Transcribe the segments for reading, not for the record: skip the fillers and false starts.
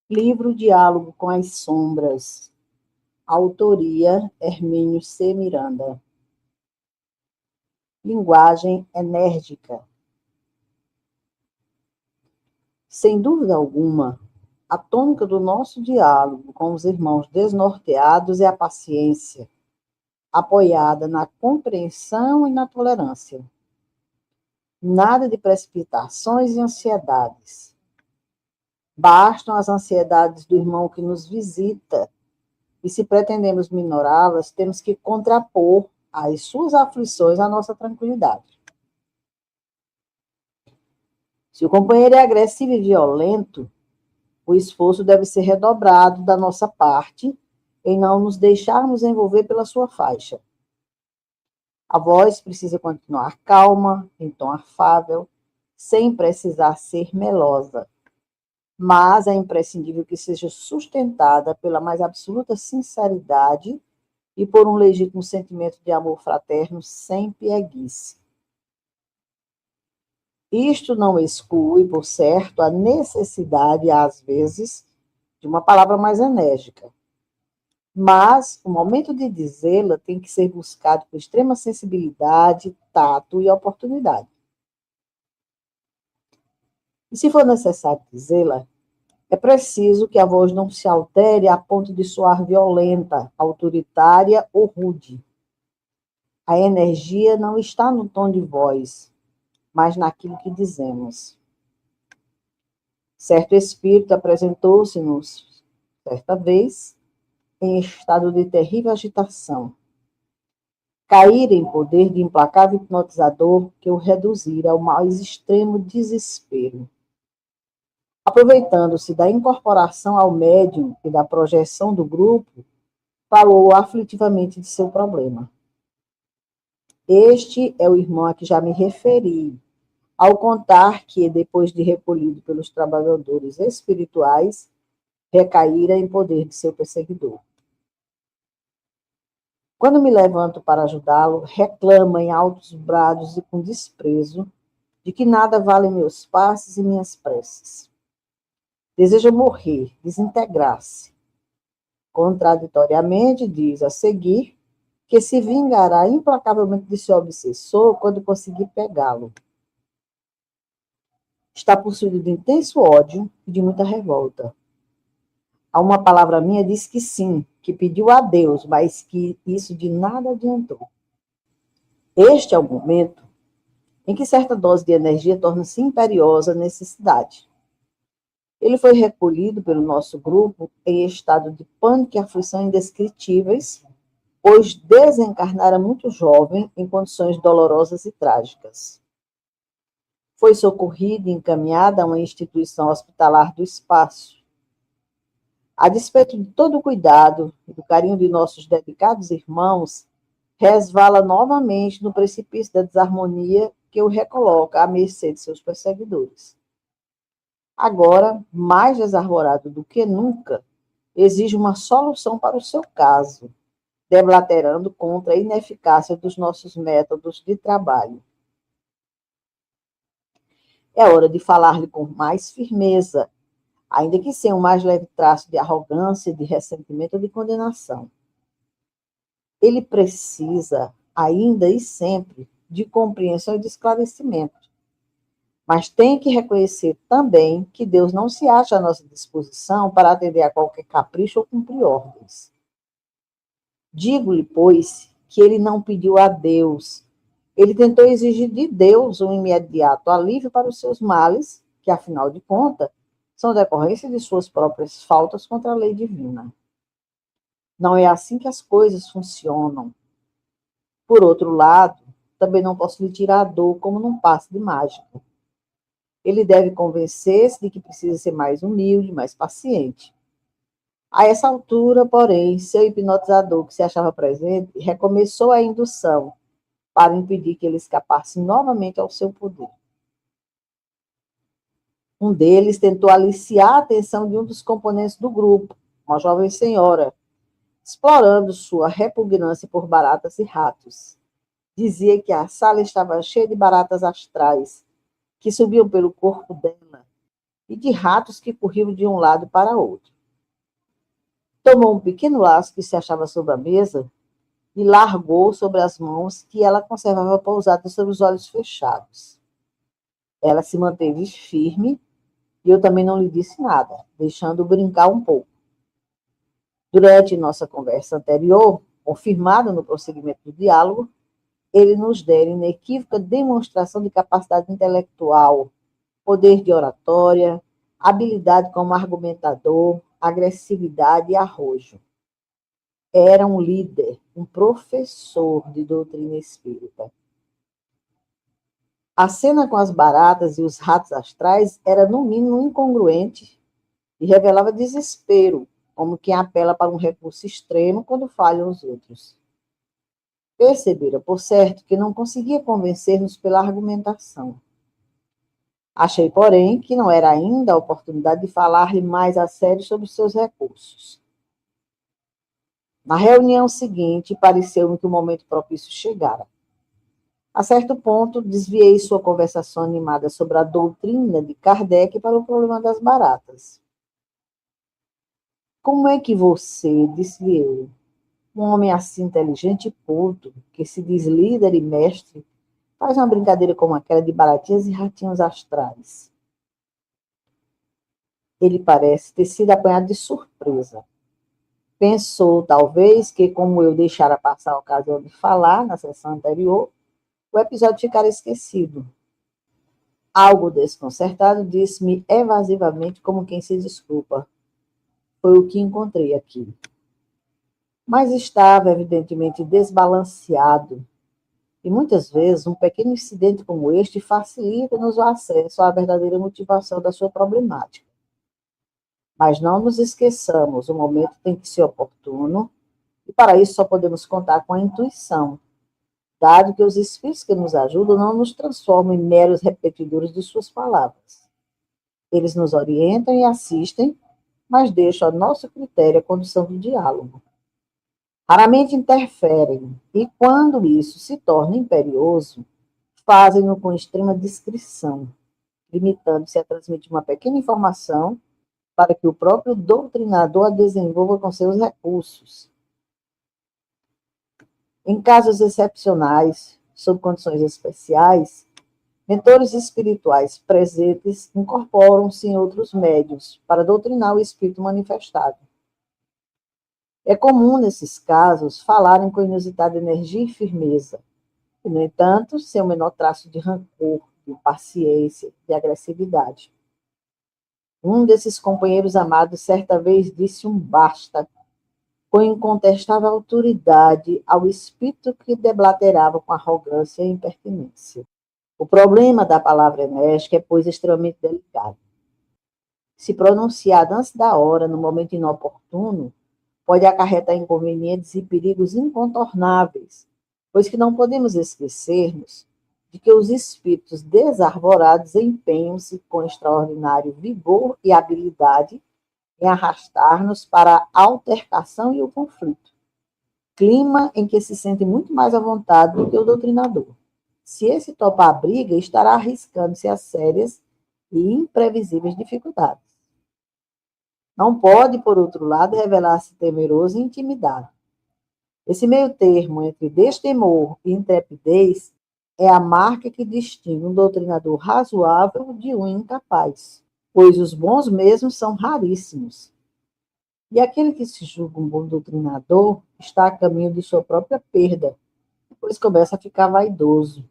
Livro Diálogo com as Sombras. Autoria Hermínio C. Miranda. Linguagem enérgica. Sem dúvida alguma, a tônica do nosso diálogo com os irmãos desnorteados é a paciência, apoiada na compreensão e na tolerância. Nada de precipitações e ansiedades. Bastam as ansiedades do irmão que nos visita, e se pretendemos minorá-las, temos que contrapor as suas aflições à nossa tranquilidade. Se o companheiro é agressivo e violento, o esforço deve ser redobrado da nossa parte em não nos deixarmos envolver pela sua faixa. A voz precisa continuar calma, em tom afável, sem precisar ser melosa, mas é imprescindível que seja sustentada pela mais absoluta sinceridade e por um legítimo sentimento de amor fraterno sem pieguice. Isto não exclui, por certo, a necessidade, às vezes, de uma palavra mais enérgica. Mas o momento de dizê-la tem que ser buscado com extrema sensibilidade, tato e oportunidade. E se for necessário dizê-la, é preciso que a voz não se altere a ponto de soar violenta, autoritária ou rude. A energia não está no tom de voz, mas naquilo que dizemos. Certo espírito apresentou-se-nos, certa vez, em estado de terrível agitação. Caíra em poder de implacável hipnotizador que o reduzira ao mais extremo desespero. Aproveitando-se da incorporação ao médium e da projeção do grupo, falou aflitivamente de seu problema. Este é o irmão a que já me referi, ao contar que, depois de recolhido pelos trabalhadores espirituais, recaíra em poder de seu perseguidor. Quando me levanto para ajudá-lo, reclama em altos brados e com desprezo de que nada valem meus passos e minhas preces. Deseja morrer, desintegrar-se. Contraditoriamente, diz a seguir que se vingará implacavelmente de seu obsessor quando conseguir pegá-lo. Está possuído de intenso ódio e de muita revolta. A uma palavra minha diz que sim, que pediu a Deus, mas que isso de nada adiantou. Este é o momento em que certa dose de energia torna-se imperiosa necessidade. Ele foi recolhido pelo nosso grupo em estado de pânico e aflição indescritíveis, pois desencarnara muito jovem em condições dolorosas e trágicas. Foi socorrido e encaminhado a uma instituição hospitalar do espaço. A despeito de todo o cuidado e do carinho de nossos dedicados irmãos, resvala novamente no precipício da desarmonia que o recoloca à mercê de seus perseguidores. Agora, mais desarvorado do que nunca, exige uma solução para o seu caso, deblaterando contra a ineficácia dos nossos métodos de trabalho. É hora de falar-lhe com mais firmeza, ainda que sem o mais leve traço de arrogância, de ressentimento ou de condenação. Ele precisa, ainda e sempre, de compreensão e de esclarecimento. Mas tem que reconhecer também que Deus não se acha à nossa disposição para atender a qualquer capricho ou cumprir ordens. Digo-lhe, pois, que ele não pediu a Deus. Ele tentou exigir de Deus um imediato alívio para os seus males, que, afinal de contas, são decorrência de suas próprias faltas contra a lei divina. Não é assim que as coisas funcionam. Por outro lado, também não posso lhe tirar a dor como num passe de mágica. Ele deve convencer-se de que precisa ser mais humilde, mais paciente. A essa altura, porém, seu hipnotizador, que se achava presente, recomeçou a indução para impedir que ele escapasse novamente ao seu poder. Um deles tentou aliciar a atenção de um dos componentes do grupo, uma jovem senhora, explorando sua repugnância por baratas e ratos. Dizia que a sala estava cheia de baratas astrais, que subiam pelo corpo dela e de ratos que corriam de um lado para outro. Tomou um pequeno laço que se achava sobre a mesa e largou sobre as mãos que ela conservava pousadas sobre os olhos fechados. Ela se manteve firme e eu também não lhe disse nada, deixando-o brincar um pouco. Durante nossa conversa anterior, confirmada no prosseguimento do diálogo, ele nos dera inequívoca demonstração de capacidade intelectual, poder de oratória, habilidade como argumentador, agressividade e arrojo. Era um líder, um professor de doutrina espírita. A cena com as baratas e os ratos astrais era, no mínimo, incongruente e revelava desespero, como quem apela para um recurso extremo quando falham os outros. Percebera, por certo, que não conseguia convencer-nos pela argumentação. Achei, porém, que não era ainda a oportunidade de falar-lhe mais a sério sobre seus recursos. Na reunião seguinte, pareceu-me que o momento propício chegara. A certo ponto, desviei sua conversação animada sobre a doutrina de Kardec para o problema das baratas. Como é que você, disse-lhe eu, um homem assim inteligente e culto, que se diz líder e mestre, faz uma brincadeira como aquela de baratinhas e ratinhos astrais? Ele parece ter sido apanhado de surpresa. Pensou, talvez, que como eu deixara passar a ocasião de falar na sessão anterior, o episódio ficara esquecido. Algo desconcertado, disse-me evasivamente, como quem se desculpa. Foi o que encontrei aqui. Mas estava, evidentemente, desbalanceado. E muitas vezes, um pequeno incidente como este facilita-nos o acesso à verdadeira motivação da sua problemática. Mas não nos esqueçamos, o momento tem que ser oportuno, e para isso só podemos contar com a intuição, dado que os espíritos que nos ajudam não nos transformam em meros repetidores de suas palavras. Eles nos orientam e assistem, mas deixam a nosso critério a condução do diálogo. Raramente interferem, e quando isso se torna imperioso, fazem-no com extrema discrição, limitando-se a transmitir uma pequena informação para que o próprio doutrinador a desenvolva com seus recursos. Em casos excepcionais, sob condições especiais, mentores espirituais presentes incorporam-se em outros médios para doutrinar o espírito manifestado. É comum, nesses casos, falarem com inusitada energia e firmeza, e, no entanto, sem o menor traço de rancor, de impaciência, de agressividade. Um desses companheiros amados certa vez disse um basta, com incontestável autoridade, ao espírito que deblaterava com arrogância e impertinência. O problema da palavra enérgica é, pois, extremamente delicado. Se pronunciada antes da hora, no momento inoportuno, pode acarretar inconvenientes e perigos incontornáveis, pois que não podemos esquecer-nos de que os espíritos desarvorados empenham-se com extraordinário vigor e habilidade em arrastar-nos para a altercação e o conflito, clima em que se sente muito mais à vontade do que o doutrinador. Se esse topar a briga, estará arriscando-se a sérias e imprevisíveis dificuldades. Não pode, por outro lado, revelar-se temeroso e intimidado. Esse meio termo entre destemor e intrepidez é a marca que distingue um doutrinador razoável de um incapaz, pois os bons mesmos são raríssimos. E aquele que se julga um bom doutrinador está a caminho de sua própria perda, pois começa a ficar vaidoso.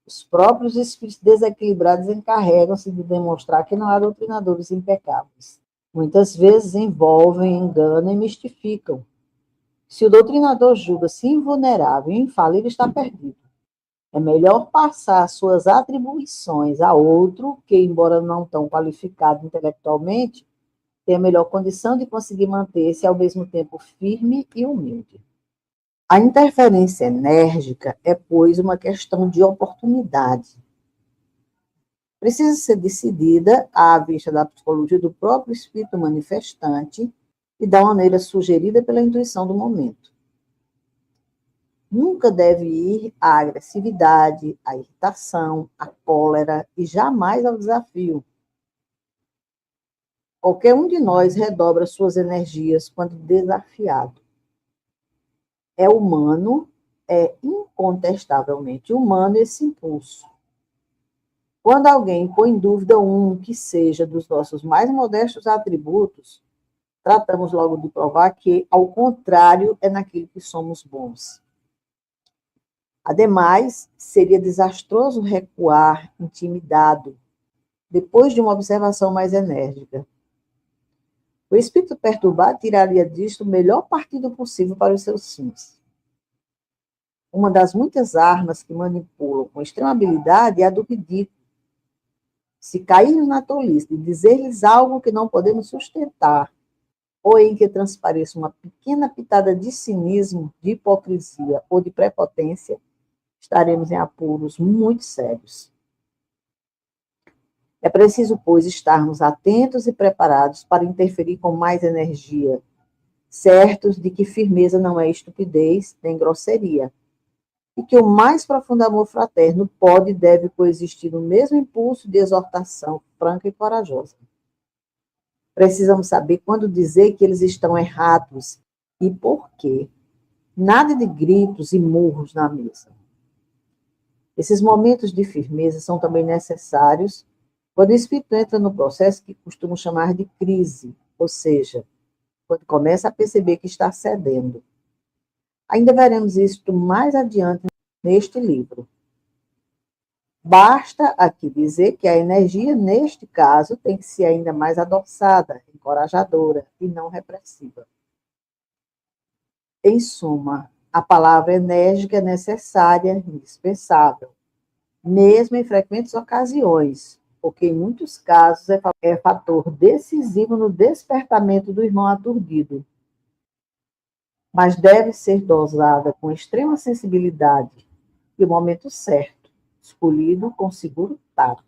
Os próprios espíritos desequilibrados encarregam-se de demonstrar que não há doutrinadores impecáveis. Muitas vezes envolvem, enganam e mistificam. Se o doutrinador julga-se invulnerável e infalível, está perdido. É melhor passar suas atribuições a outro que, embora não tão qualificado intelectualmente, tenha melhor condição de conseguir manter-se ao mesmo tempo firme e humilde. A interferência enérgica é, pois, uma questão de oportunidade. Precisa ser decidida à vista da psicologia do próprio espírito manifestante e da maneira sugerida pela intuição do momento. Nunca deve ir à agressividade, à irritação, à cólera e jamais ao desafio, Qualquer um de nós redobra suas energias quando desafiado. É humano, é incontestavelmente humano esse impulso. Quando alguém põe em dúvida um que seja dos nossos mais modestos atributos, tratamos logo de provar que, ao contrário, é naquilo que somos bons. Ademais, seria desastroso recuar, intimidado, depois de uma observação mais enérgica. O espírito perturbado tiraria disto o melhor partido possível para os seus fins. Uma das muitas armas que manipulam com extrema habilidade é a do ridículo. Se cairmos na tolice de dizer-lhes algo que não podemos sustentar, ou em que transpareça uma pequena pitada de cinismo, de hipocrisia ou de prepotência, estaremos em apuros muito sérios. É preciso, pois, estarmos atentos e preparados para interferir com mais energia, certos de que firmeza não é estupidez nem grosseria, e que o mais profundo amor fraterno pode e deve coexistir no mesmo impulso de exortação franca e corajosa. Precisamos saber quando dizer que eles estão errados e por quê. Nada de gritos e murros na mesa. Esses momentos de firmeza são também necessários quando o espírito entra no processo que costumo chamar de crise, ou seja, quando começa a perceber que está cedendo. Ainda veremos isto mais adiante neste livro. Basta aqui dizer que a energia, neste caso, tem que ser ainda mais adoçada, encorajadora e não repressiva. Em suma, a palavra enérgica é necessária, indispensável, mesmo em frequentes ocasiões, porque em muitos casos é fator decisivo no despertamento do irmão aturdido. Mas deve ser dosada com extrema sensibilidade e o momento certo, escolhido com seguro tato.